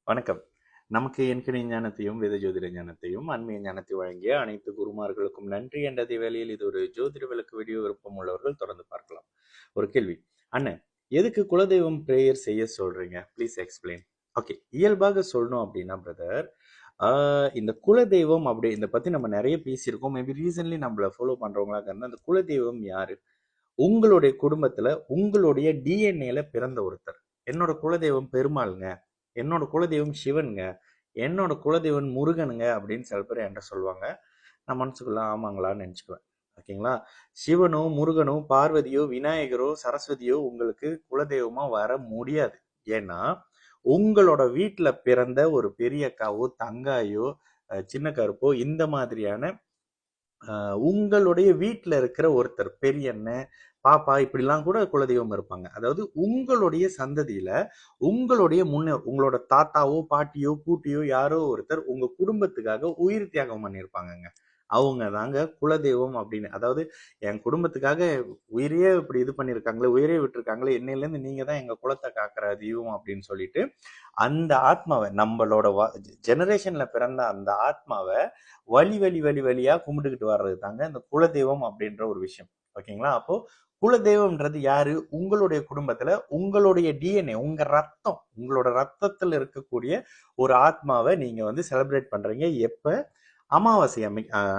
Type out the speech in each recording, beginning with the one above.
வணக்கம். நமக்கு எண்கணி ஞானத்தையும், வேத ஜோதிட ஞானத்தையும், ஆன்மீக ஞானத்தை வழங்கிய அனைத்து குருமார்களுக்கும் நன்றி என்ற வேளையில் இது ஒரு ஜோதிட விளக்கு வீடியோ விருப்பம் உள்ளவர்கள் தொடர்ந்து பார்க்கலாம். ஒரு கேள்வி. அண்ணன், எதுக்கு குலதெய்வம் பிரேயர் செய்ய சொல்றீங்க? Please explain. ஓகே. இயல்பாக சொல்லணும் அப்படின்னா பிரதர், இந்த குலதெய்வம் அப்படி இதை பத்தி நம்ம நிறைய பேசியிருக்கோம். மேபி ரீசன்ட்லி நம்மள ஃபாலோ பண்றவங்களா இருந்தா அந்த குலதெய்வம் யாரு? உங்களுடைய குடும்பத்துல உங்களுடைய டிஎன்ஏல பிறந்த ஒருத்தர். என்னோட குலதெய்வம் பெருமாளுங்க, என்னோட குலதெய்வம் சிவனுங்க, என்னோட குலதெய்வம் முருகனுங்க அப்படின்னு சில பேர் என்கிட்ட சொல்லுவாங்க. நான் மனசுக்குள்ள ஆமாங்களான்னு நினைச்சுக்குவேன். ஓகேங்களா? சிவனோ, முருகனோ, பார்வதியோ, விநாயகரோ, சரஸ்வதியோ உங்களுக்கு குலதெய்வமா வர முடியாது. ஏன்னா உங்களோட வீட்டுல பிறந்த ஒரு பெரிய அக்காவோ, தங்காயோ, சின்ன கருப்போ, இந்த மாதிரியான உங்களுடைய வீட்டில் இருக்கிற ஒருத்தர் பெரியண்ணன், பாப்பா இப்படிலாம் கூட குலதெய்வம் இருப்பாங்க. அதாவது உங்களுடைய சந்ததியில உங்களுடைய உங்களோட தாத்தாவோ, பாட்டியோ, பூட்டியோ யாரோ ஒருத்தர் உங்க குடும்பத்துக்காக உயிர் தியாகம் பண்ணியிருப்பாங்கங்க. அவங்க தாங்க குலதெய்வம் அப்படின்னு. அதாவது என் குடும்பத்துக்காக உயிரையே இப்படி இது பண்ணியிருக்காங்களே, உயிரே விட்டுருக்காங்களே, என்னையிலேருந்து நீங்க தான் எங்க குலத்தை காக்கிற தெய்வம் அப்படின்னு சொல்லிட்டு அந்த ஆத்மாவை நம்மளோட ஜெனரேஷன்ல பிறந்த அந்த ஆத்மாவை வழி வழி வழி வழியா கும்பிட்டுக்கிட்டு வர்றது தாங்க இந்த குலதெய்வம் அப்படின்ற ஒரு விஷயம். ஓகேங்களா? அப்போ குலதெய்வம்ன்றது யாரு? உங்களுடைய குடும்பத்துல உங்களுடைய டிஎன்ஏ, உங்க ரத்தம், உங்களோட ரத்தத்துல இருக்கக்கூடிய ஒரு ஆத்மாவை நீங்க செலிப்ரேட் பண்றீங்க. எப்ப? அமாவாசை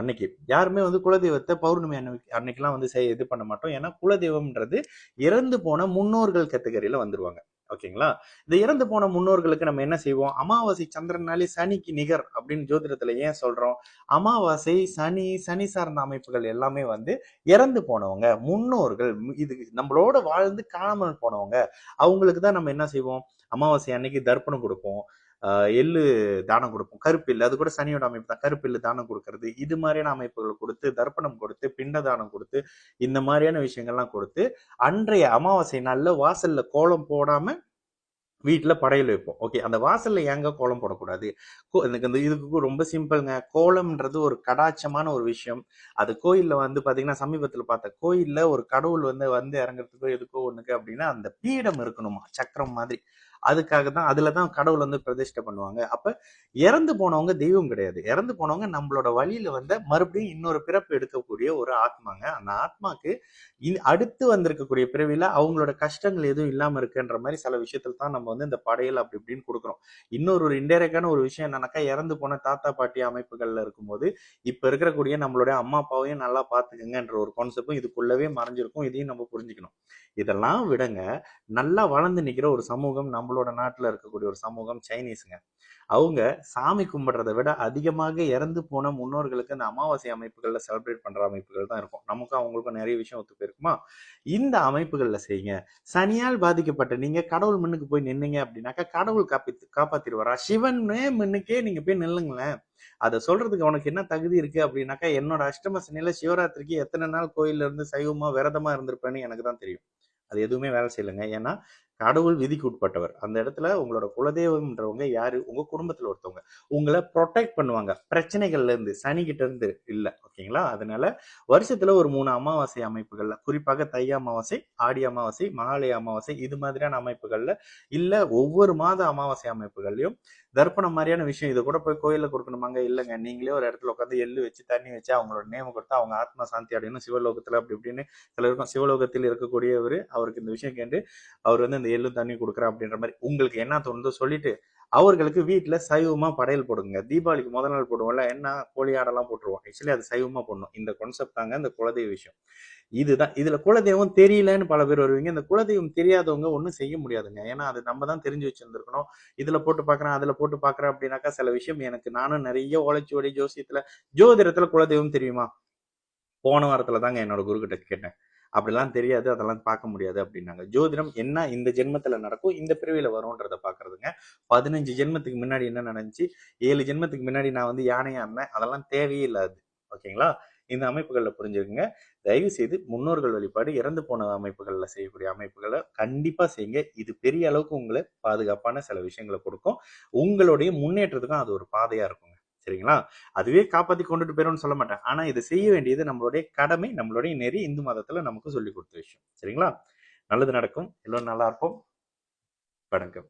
அன்னைக்கு. யாருமே குலதெய்வத்தை பௌர்ணமி அன்னைக்கெல்லாம் இது பண்ண மாட்டோம். ஏன்னா குலதெய்வம்ன்றது இறந்து போன முன்னோர்கள் கேட்டகரியில வந்துருவாங்க. ஓகேங்களா? இந்த இறந்து போன முன்னோர்களுக்கு நம்ம என்ன செய்வோம்? அமாவாசை சந்திரனாலே சனிக்கு நிகர் அப்படின்னு ஜோதிடத்துல ஏன் சொல்றோம்? அமாவாசை, சனி, சனி சார்ந்த அமைப்புகள் எல்லாமே இறந்து போனவங்க, முன்னோர்கள், இது நம்மளோட வாழ்ந்து காணாமல் போனவங்க. அவங்களுக்கு தான் நம்ம என்ன செய்வோம்? அமாவாசை அன்னைக்கு தர்ப்பணம் கொடுப்போம், எள்ளு தானம் கொடுப்போம். கருப்பு எள்ளு, அது கூட சனியோட அமைப்பு தான். கருப்பு எள்ளு தானம் கொடுக்கறது, இது மாதிரியான அமைப்புகள் கொடுத்து, தர்ப்பணம் கொடுத்து, பிண்ட தானம் கொடுத்து, இந்த மாதிரியான விஷயங்கள்லாம் கொடுத்து, அன்றைய அமாவாசை நாள்ல வாசல்ல கோலம் போடாம வீட்டுல படையல் வைப்போம். ஓகே. அந்த வாசல்ல ஏங்க கோலம் போடக்கூடாது? எனக்கு இதுக்கு ரொம்ப சிம்பிள்ங்க. கோலம்ன்றது ஒரு கடாட்சமான ஒரு விஷயம். அது கோயில்ல பாத்தீங்கன்னா, சமீபத்துல பார்த்த கோயில்ல ஒரு கடவுள் வந்து இறங்குறதுக்கோ எதுக்கோ ஒண்ணுக்கு அப்படின்னா அந்த பீடம் இருக்கணுமா, சக்கரம் மாதிரி. அதுக்காக தான் அதுலதான் கடவுள் பிரதிஷ்டை பண்ணுவாங்க. அப்ப இறந்து போனவங்க தெய்வம் கிடையாது. இறந்து போனவங்க நம்மளோட வழியில மறுபடியும் இன்னொரு பிறப்பு எடுக்கக்கூடிய ஒரு ஆத்மாங்க. அந்த ஆத்மாக்கு அடுத்து வந்திருக்கக்கூடிய பிறவில அவங்களோட கஷ்டங்கள் எதுவும் இல்லாம இருக்குன்ற மாதிரி சில விஷயத்துல தான் நம்ம இந்த படையல் அப்படி இப்படின்னு கொடுக்குறோம். இன்னொரு ஒரு இன்டைரக்டான ஒரு விஷயம் என்னன்னாக்கா, இறந்து போன தாத்தா பாட்டி அமைப்புகள்ல இருக்கும்போது இப்ப இருக்கக்கூடிய நம்மளுடைய அம்மா அப்பாவையும் நல்லா பாத்துக்கங்கன்ற ஒரு கான்செப்டும் இதுக்குள்ளவே மறைஞ்சிருக்கும். இதையும் நம்ம புரிஞ்சுக்கணும். இதெல்லாம் விடங்க, நல்லா வளர்ந்து நிக்கிற ஒரு சமூகம் நம்மளோட நாட்டுல இருக்கக்கூடிய ஒரு சமூகம் சைனீஸுங்க. அவங்க சாமி கும்பிடுறதை விட அதிகமாக இறந்து போன முன்னோர்களுக்கு அந்த அமாவாசை அமைப்புகள்ல செலிப்ரேட் பண்ற அமைப்புகள் தான் இருக்கும். நமக்கும் அவங்களுக்கும் நிறைய விஷயம் ஒத்து போயிருக்குமா? இந்த அமைப்புகள்ல செய்யுங்க. சனியால் பாதிக்கப்பட்ட நீங்க கடவுள் முன்னுக்கு போய் நின்னீங்க அப்படின்னாக்கா கடவுள் காப்பாத்திடுவாரா? சிவனே முன்னுக்கே நீங்க போய் நில்லுங்களேன். அதை சொல்றதுக்கு உனக்கு என்ன தகுதி இருக்கு அப்படின்னாக்கா, என்னோட அஷ்டம சனியில சிவராத்திரிக்கு எத்தனை நாள் கோயில்ல இருந்து சைவமா விரதமா இருந்திருப்பேன்னு எனக்கு தான் தெரியும். அது எதுவுமே வேலை செய்யலைங்க. ஏன்னா கடவுள் விதிக்கு உட்பட்டவர். அந்த இடத்துல உங்களோட குலதெய்வம்ன்றவங்க யாரு? உங்க குடும்பத்துல ஒருத்தவங்க. உங்களை ப்ரொடெக்ட் பண்ணுவாங்க பிரச்சனைகள்ல இருந்து, சனி கிட்ட இருந்து இல்ல. ஓகேங்களா? அதனால வருஷத்துல ஒரு 3 அமாவாசை அமைப்புகள்ல, குறிப்பாக தை அமாவாசை, ஆடி அமாவாசை, மகாலய அமாவாசை, இது மாதிரியான அமைப்புகள்ல, இல்ல ஒவ்வொரு மாத அமாவாசை அமைப்புகள்லயும் தர்ப்பணம் மாதிரியான விஷயம். இதை கூட போய் கோயில்ல கொடுக்கணுமாங்க? இல்லைங்க. நீங்களே ஒரு இடத்துல உட்காந்து எள்ளு வச்சு, தண்ணி வச்சு, அவங்களோட நேம கொடுத்தா அவங்க ஆத்மா சாந்தி அடையணும் சிவலோகத்துல அப்படி இப்படின்னு சில இருக்கும். சிவலோகத்தில் இருக்கக்கூடியவர் அவருக்கு இந்த விஷயம் கேட்டு அவர் அந்த எள்ளு தண்ணி கொடுக்குறேன் அப்படின்ற மாதிரி உங்களுக்கு என்ன தோணுதோ சொல்லிட்டு அவர்களுக்கு வீட்டுல சைவமா படையல் போடுங்க. தீபாவளிக்கு முதல் நாள் போடுவோம்ல, என்ன கோழி ஆடெல்லாம் போட்டுருவோம். ஆக்சுவலி அது சைவமா போடணும். இந்த கான்செப்ட் தாங்க இந்த குலதெய்வ விஷயம். இதுதான். இதுல குலதெய்வம் தெரியலன்னு பல பேர் வருவீங்க. இந்த குலதெய்வம் தெரியாதவங்க ஒன்றும் செய்ய முடியாதுங்க. ஏன்னா அது நம்ம தான் தெரிஞ்சு வச்சிருந்திருக்கணும். இதுல போட்டு பாக்குறேன், அதுல போட்டு பாக்குறேன் அப்படின்னாக்கா சில விஷயம் எனக்கு நானும் நிறைய ஓலைச்சுவடி ஜோசியத்துல, ஜோதிடத்துல குலதெய்வம் தெரியுமா? போன வாரத்துல தாங்க என்னோட குரு கிட்ட கேட்டேன். அப்படிலாம் தெரியாது, அதெல்லாம் பார்க்க முடியாது அப்படின்னாங்க. ஜோதிடம் என்ன இந்த ஜென்மத்துல நடக்கும், இந்த பிறவியில வரும்ன்றத பாக்குறதுங்க. 15 ஜென்மத்துக்கு முன்னாடி என்ன நடந்துச்சு, 7 ஜென்மத்துக்கு முன்னாடி நான் யானையா இருந்தேன், அதெல்லாம் தேவையே இல்லாது. ஓகேங்களா? இந்த அமைப்புகள்ல புரிஞ்சுக்குங்க. தயவு செய்து முன்னோர்கள் வழிபாடு, இறந்து போன அமைப்புகள்ல செய்யக்கூடிய அமைப்புகளை கண்டிப்பா செய்யுங்க. இது பெரிய அளவுக்கு உங்களை பாதுகாப்பான சில விஷயங்களை கொடுக்கும். உங்களுடைய முன்னேற்றத்துக்கும் அது ஒரு பாதையா இருக்குங்க. சரிங்களா? அதுவே காப்பாத்தி கொண்டுட்டு போயிரும்னு சொல்ல மாட்டேன். ஆனா இது செய்ய வேண்டியது நம்மளுடைய கடமை, நம்மளுடைய நெறி. இந்து மதத்துல நமக்கு சொல்லி கொடுத்த விஷயம். சரிங்களா? நல்லது நடக்கும். எல்லோரும் நல்லா இருப்போம். வணக்கம்.